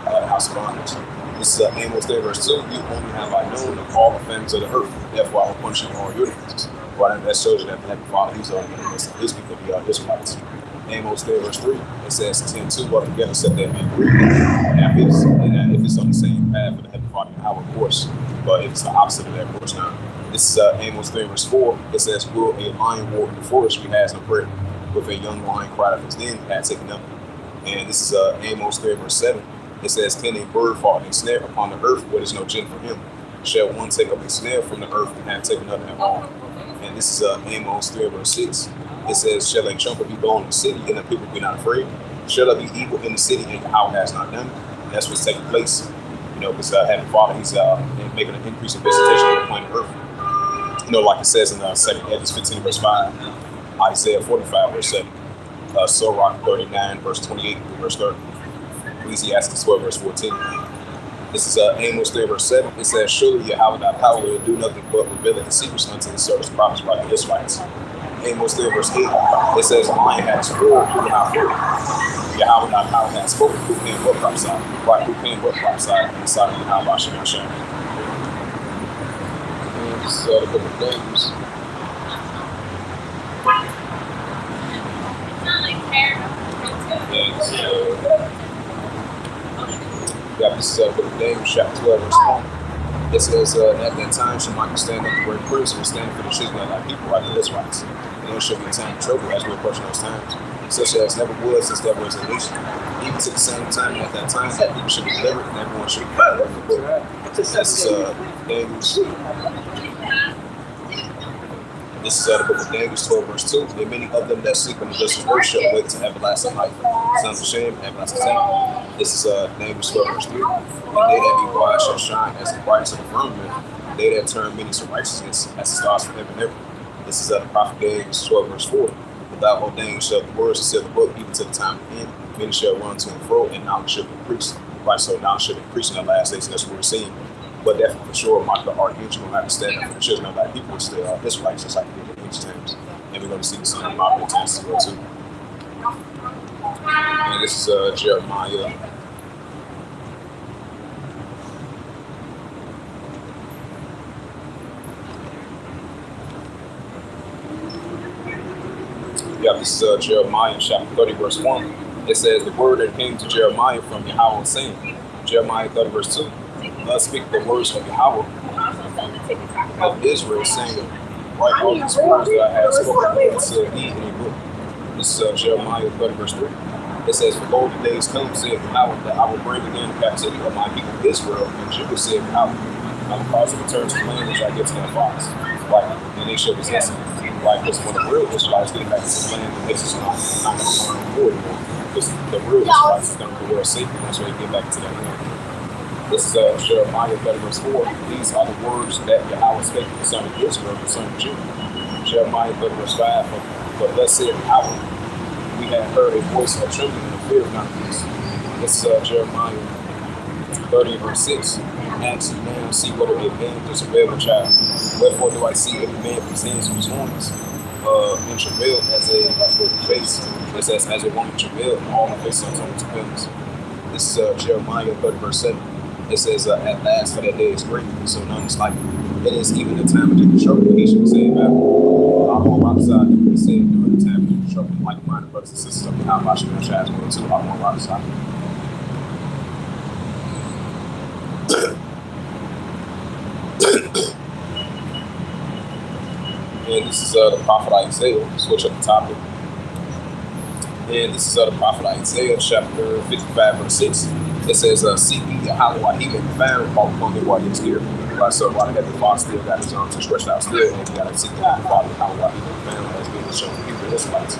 the house of bondage. This is Amos 3, verse 2, you only have I known of all the famines of the earth, therefore I will punish you all your iniquities. Right, that shows you that the Heavenly Father, he's already in the midst of his people, the Israelites. Amos 3, verse 3, it says, 10 2, well together set that man free. And if it's on the same path for the Heavenly Father, how of course, but it's the opposite of that, of course. Now, this is Amos 3 verse 4. It says, will a lion walk in the forest who has no prey? With a young lion cried of his den, had taken up. And this is Amos 3 verse 7. It says, can a bird fall in a snare upon the earth where there's no gin for him? Shall one take up a snare from the earth and have taken up at all? And this is Amos 3 verse 6. It says, shall a trumpet be blown in the city and the people be not afraid? Shall there be evil in the city and Yahweh has not done it? And that's what's taking place. Because Heavenly Father, He's making an increase in visitation on the planet Earth. Like it says in 2 Hedges 15 verse 5, Isaiah 45 verse 7, Sirach 39 verse 28 verse 30, Ecclesiastes 12 verse 14. This is Amos 3 verse 7. It says, surely Yahweh thy power will do nothing but reveal his secrets unto his servants prophets by the Israelites. Amos 3 verse 8. It says, lion has roared, who will not fear? Yahweh thy power has spoken, who can what prophesy? Right, who can what prophesy? Inside of Yahweh Shem Hashem. And this is the book of James. This is the book of James, chapter 12, verse 1. It says, at that time shall Michael stand up the great prince and stand for the children of thy people like the Israelites. And there shall be a time of trouble as we approach those times, such as never was since there was a nation. Even to the same time at that time, that people should be delivered and everyone should be found in the book. This is James. This is the book of James 12 verse 2. And many of them that sleep in the dust of earth shall wake to everlasting life. Sons of shame, everlasting shame. This is James 12 verse 3. And they that be wise shall shine as the brightness of the firmament. They that turn many to righteousness as the stars from heaven ever. This is the prophet James 12 verse 4. But thou ordained shall the words to seal the book even to the time of the end. Many shall run to and fro, and knowledge shall increase. Right, so knowledge shall increase in the last days, and that's what we're seeing. But definitely for sure, Michael the Archangel will have to stand up for the children of thy people, which the Israelites, just like we did in ancient times. And we're going to see the same modern times as well, too. And this is Jeremiah. This is Jeremiah chapter 30, verse 1. It says, the word that came to Jeremiah from Yahweh saying, Jeremiah 30, verse 2. Thus speak the words of Yahweh of Israel, saying, write all these words that I have spoken and seal thee in a book. This is Jeremiah 30, verse 3. It says, for all the days come, saith Yahweh, that I will bring again the captivity of my people Israel, and Judah, saith Yahweh. I will cause them to return to the land which I give to their fathers. Right, and they shall possess it. Right, because when the real Israelites get back to the land, the places are not going to learn the war anymore. Because the real Israelites is going to be the world safe, and that's why they get back to their land. This is Jeremiah 30, verse 4. These are the words that Yahweh spake concerning Israel, concerning Judah. Jeremiah 30, verse 5. But thus saith Yahweh, we have heard a voice of trembling and fear of not peace. This is Jeremiah 30, verse 6. Ask now, see whether a man does avail a child. Wherefore do I see if a man presents his horns in travail as a face? It says, as a woman travail, all the faces are turned to wings. This is Jeremiah 30, verse 7. It says, at last, for that day is great, so none is like it. It is even the time of the trouble, he should say about I'm on my side, he said during the time of the trouble, like-minded brothers and sisters of how I should be child well too. I'm on my side. And this is the prophet Isaiah. Switch up the topic. And this is the prophet Isaiah, chapter 55, verse 6. It says, seek ye Yahweh while he may be found, call upon him while he is near. Right, so while the Heavenly Father still got his arms stretched out still, and you got to seek the Heavenly Father while he may be found, as being shown to people in this light.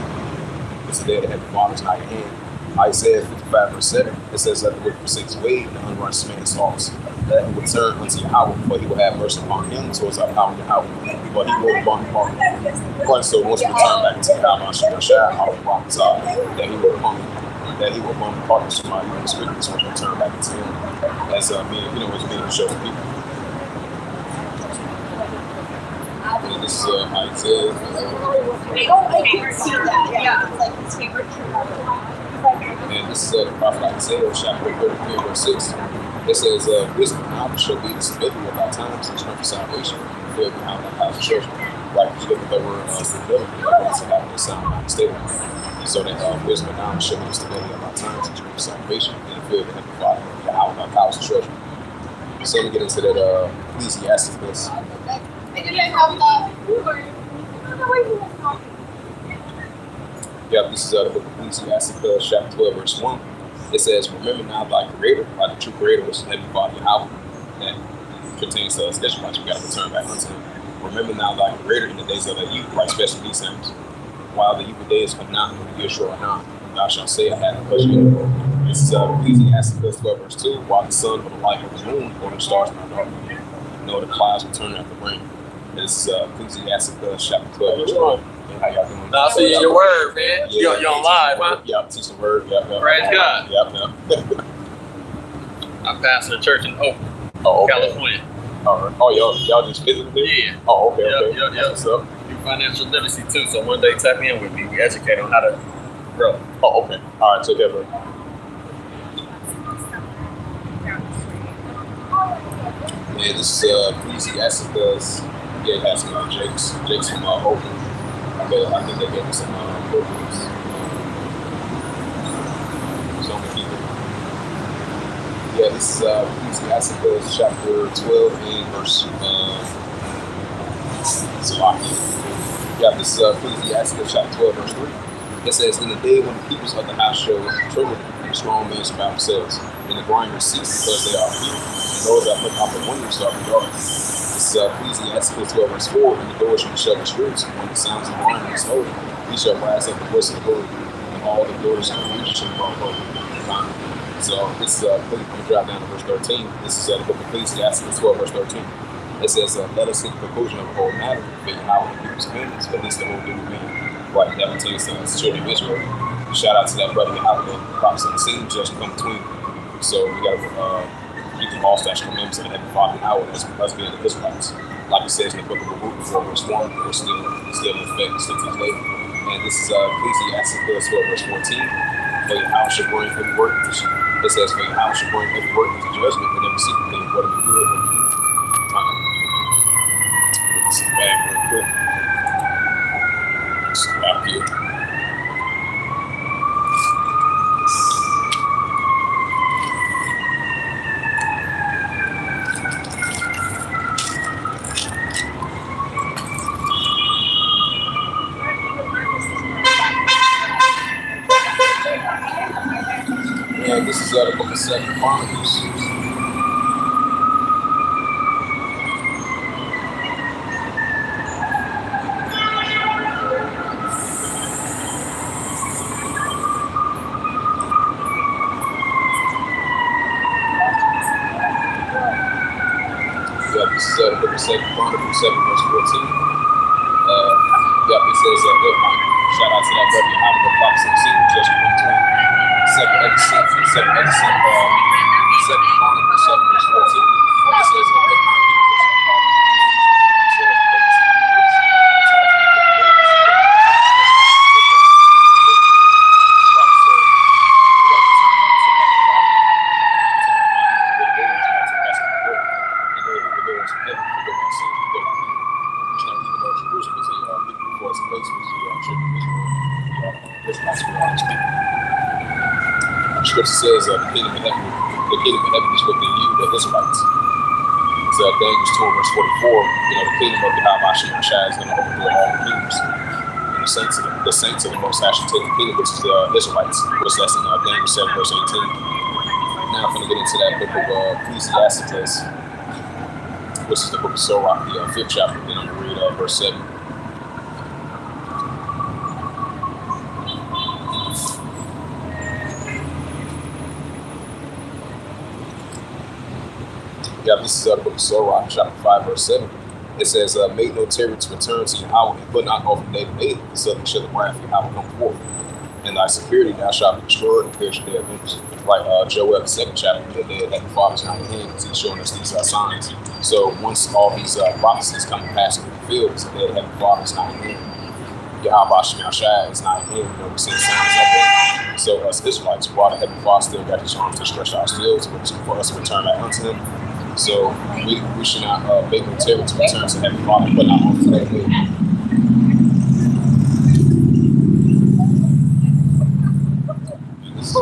It's the day the Heavenly Father's not at hand. Isaiah 55, verse 7. It says, let the wicked forsake his way, and the unrighteous man's thoughts. That he will turn unto Yahweh, for he will have mercy upon him, towards our power Yahweh. But he will upon the heart. Right, so once we turn back to Yahweh, that he will upon the heart of somebody who is wicked, so we turn back to him as being, as being shown people. And this is Isaiah. I can see that. Yeah, it's like his favorite. And this is the prophet Isaiah, chapter 33, verse 6. It says, wisdom and knowledge shall be the stability of our times and strength of salvation, and fill behind the house of children. Right, you look at the word stability, it's about the sound and stable. So that wisdom and knowledge shall be the stability of our times and strength of salvation, and fill the Father, the house of treasure. So let me get into that Ecclesiasticus. Yeah, this is the book of Ecclesiasticus, chapter 12, verse 1. It says, remember now thy creator, like the true creator was Heavenly Father Yahweh. That pertains to us Israelites, we got to return back unto him. Remember now thy creator in the days of thy youth, right, especially these times. While the evil days come not, and the years short not, thou shalt say, I had no pleasure in it. This is Ecclesiasticus 12, verse 2. While the sun or the light of the moon, or the stars in the dark, no, the clouds will turn after rain. This is Ecclesiasticus chapter 12, verse 1. How y'all doing? I see your word, man. Yeah, you're on live, huh? Yeah, I'm teaching word. Yeah. Praise God. Yeah. I pastor a church in Oakland, California. All right. Oh, y'all just visited there? Yeah. Oh, okay. Yeah. What's up? Do financial literacy too. So one day tap in with me. We educate on how to grow. Oh, okay. All right. Take care, bro. Yeah, this is Ecclesiasticus. Yeah, it has some Jake's from Oakland. I think they gave me some programs. So many people. Yeah, this is Ecclesiasticus chapter 12 and verse Yeah, this is Ecclesiasticus chapter 12, verse 3. It says, in the day when the peoples of the house shall tremble, and the strong men surround themselves, and the grinders cease because they are few, and those that look out the windows are dark. This is Ecclesiasticus 12, verse 4, and the doors shall be shut the streets, and when the sounds of grinding is heard, he shall rise up the voice of the Lord, and all the daughters of the region shall fall over. So this is, I'm going to drop down to verse 13. This is the book of Ecclesiasticus 12, verse 13. It says, let us see the conclusion of the whole matter, figure out the people's opinions, but this the whole new man. Right, that pertains to the children of Israel. Shout out to that brother Yahweh, the prophets on the scene, just come between. So we got to keep the law, statutes, commandments, and Heavenly Father Yahweh as us being the Israelites. Like it says in the book of Baruch, verse 1, we're still in effect, still to this day. And this is Ecclesiasticus 12, verse 14. For your house shall bring every work into it says, for your house shall bring every work into judgment, and every secret thing, whether it be good or evil. Put this back real quick. Stop here. And this is the book of 2 Chronicles. This is the book of 2 Chronicles 7, verse 14. It says, shout out to that brother Yahweh, the prophets of the scene, just from 2 Chronicles 7, verse 14. It says, Scripture says the kingdom of heaven is within you, the Israelites. It's Daniel 2, verse 44. The kingdom of Yahweh Shai is going to overthrow all the kingdoms. And the saints of the Most High should take the kingdom, which is the Israelites. Which that's in Daniel 7, verse 18. Now I'm going to get into that book of Ecclesiasticus, which is the book of Sirach, the 5th chapter. Then I'm going to read verse 7. Yeah, this is the book of Sirach, chapter 5, verse 7. It says, make no terror to return to Yahweh, and put not off the day of aid, and suddenly shall the wrath of Yahweh come forth. And thy security thou shalt be destroyed, and perish your day of vengeance. Like Joel, the 2nd chapter, the day that the Father's not in hand, because he's showing us these signs. So once all these prophecies come to pass and be fulfilled, it's the day that the Father's not in hand. Yahweh Shai is not in hand, we're seeing signs of it. So us Israelites, while the Heavenly Father still got his arms to stretch out still, for us to return back unto him. So we should not make no terror to return to Heavenly Father, but not on today. This is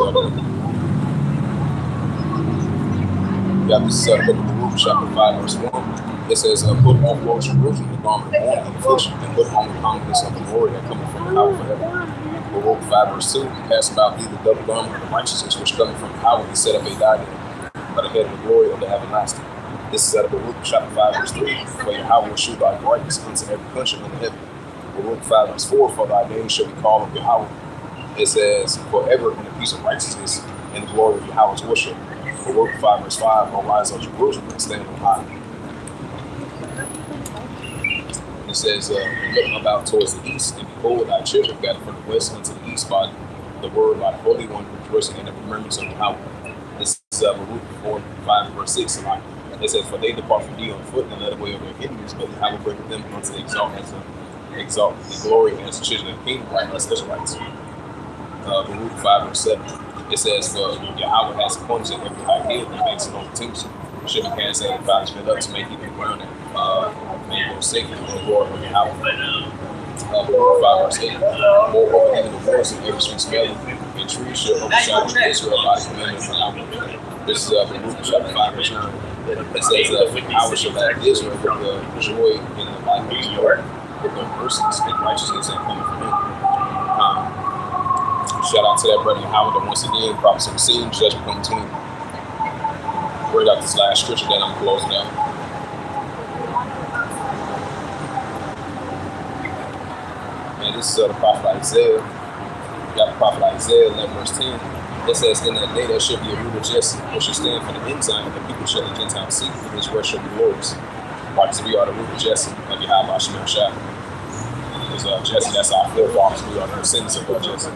the book of Baruch, Baruch chapter 5, verse 1, it says, put off Lord's Jerusalem, the garment of mourning and affliction, and put on the calmness of the glory that cometh from the power forever. Baruch 5, verse 2, cast about thee the double garment of the righteousness, which cometh from the power, and set up a diadem by the head of the glory of the everlasting. This is out of Baruch chapter 5, verse 3, for Yahweh will shew thy brightness unto every country under heaven. Baruch 5, verse 4, for thy name shall be called of Yahweh. It says, forever in the peace of righteousness and the glory of Yahweh's worship. Baruch 5, verse 5, arise, O Jerusalem, and stand on high. It says, look about towards the east, and behold, thy children gathered from the west unto the east by the word by the Holy One, rejoicing in the remembrance of Yahweh. This is Baruch 4, 5, verse 6. It says, for they depart from thee on foot and led away of their enemies, but Yahweh bringeth them unto the exalt the glory as the children of the kingdom, like us Israelites. Baruch 5, verse 7. It says, for Yahweh has appointed every high hill and makes it on continuously. Should be cast out the fathers built up to make even ground and may go safely in the glory of Yahweh. Baruch 5, verse 8. Moreover, even the waters of every street smelling and trees shall overshadow Israel by the commandment of Yahweh. This is Baruch chapter 5, verse 9. It says, for Yahweh shall lead Israel with the joy in the life of the Lord, with the mercies and righteousness that coming from him. Shout out to that brother Howard that once again prophets on the scene, judgment come between. Bring out this last scripture, then I'm closing out. And this is the prophet Isaiah. You got the prophet Isaiah 11, verse 10. It says, in that day there shall be a root of Jesse, which shall stand for the end time, and the people shall the Gentiles seek, and his word shall be glorious. Why? Because we are the root of Jesse, of Yahweh Shemel Shah. Because Jesse, that's our forefathers. We are the descendants of Jesse.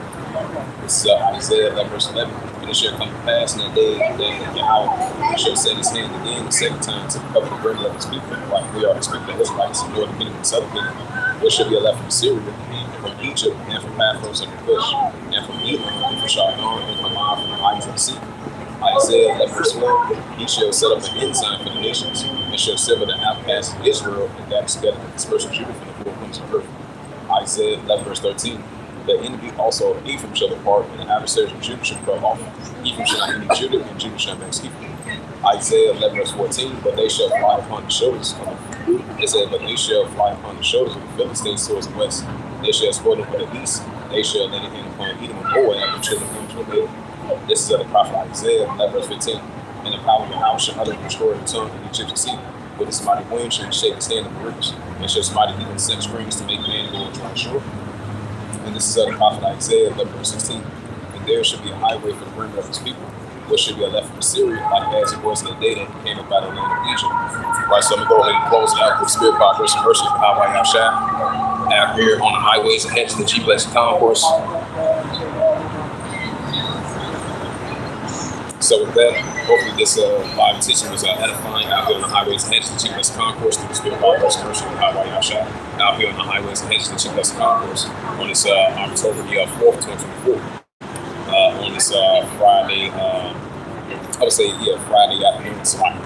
This is Isaiah 11, verse 11. And it shall come to pass in that day that Yahweh shall set his hand again the second time to cover the burden of his people, like we are his people, the Israelites, the northern kingdom and southern kingdom. There shall be a left from Syria, and from Egypt, and from Pathros and from Cush, and from Edom, and from Chardon, and from Moab, from the heights of the sea. Isaiah 11, verse 1. He shall set up an ensign for the nations, and shall sever the outcasts of Israel, and gather together the dispersed of Judah from the four corners of the earth. Isaiah 11, verse 13. The enemy also of Ephraim shall depart, and the adversaries of Judah shall cut off. Ephraim shall not enemy Judah, and Judah shall vex Ephraim. Isaiah 11, verse 14. But they shall fly upon the shoulders of the It said, but they shall fly upon the shoulders of the Philistines towards the west. They shall spoil them for the east. They shall lay their hand upon Edom and Moab, the children of Israel. This is the prophet Isaiah 11, verse 15. And the power of Yahweh shall utterly destroy the tongue of the Egyptian sea. With his mighty wind shall he shake the stand of the rivers, and shall smite even 7 springs to make man go dry shore. And this is the prophet Isaiah 11, verse 16. And there shall be a highway for the remnant of his people, which should be a left from Syria, like as it was in the day that came up out of the land of Egypt. Right, so I'm going to go ahead and close it out with spirit, power, grace, and mercy of Yahweh Yahshua. Out here on the highways and hedges of the G-Bless Concourse. So with that, hopefully this live teaching was edifying out here on the highways and hedges of the G-Bless Concourse through the spirit, power, grace, and mercy of Yahweh Yahshua. Out here on the highways and hedges of the G-Bless Concourse on this October 4th, 2024. On this Friday, I would say, Friday afternoon, so like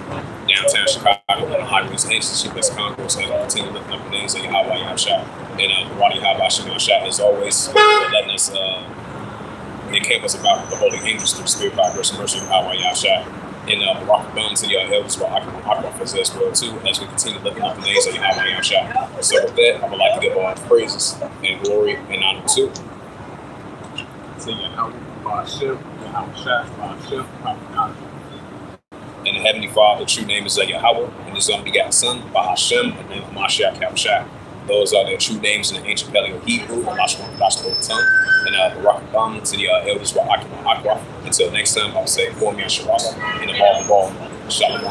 downtown Chicago on the highways and hedges of the G-Bless Concourse, as we continue lifting up the names of Yahweh Yahshua. And Wadi Yahweh Shemel as always, letting us educate us about the holy angels through the spirit, power, grace, and mercy of Yahweh Yahshua. And rock bones to your elders, while I can as well too, as we continue lifting up the names of Yahweh Yahshua. So with that, I would like to give all praises and glory and honor to Yahweh, and the Heavenly Father, the true name is Yahweh, and His only begotten Son, Bahashem, and then Mashiach Yahushua. Those are their true names in the ancient Paleo Hebrew, the Lashon tongue, and Barak Abam to the elders Akwa. Until next time, I'll say, Form Yasharala, and the ball, Shalom.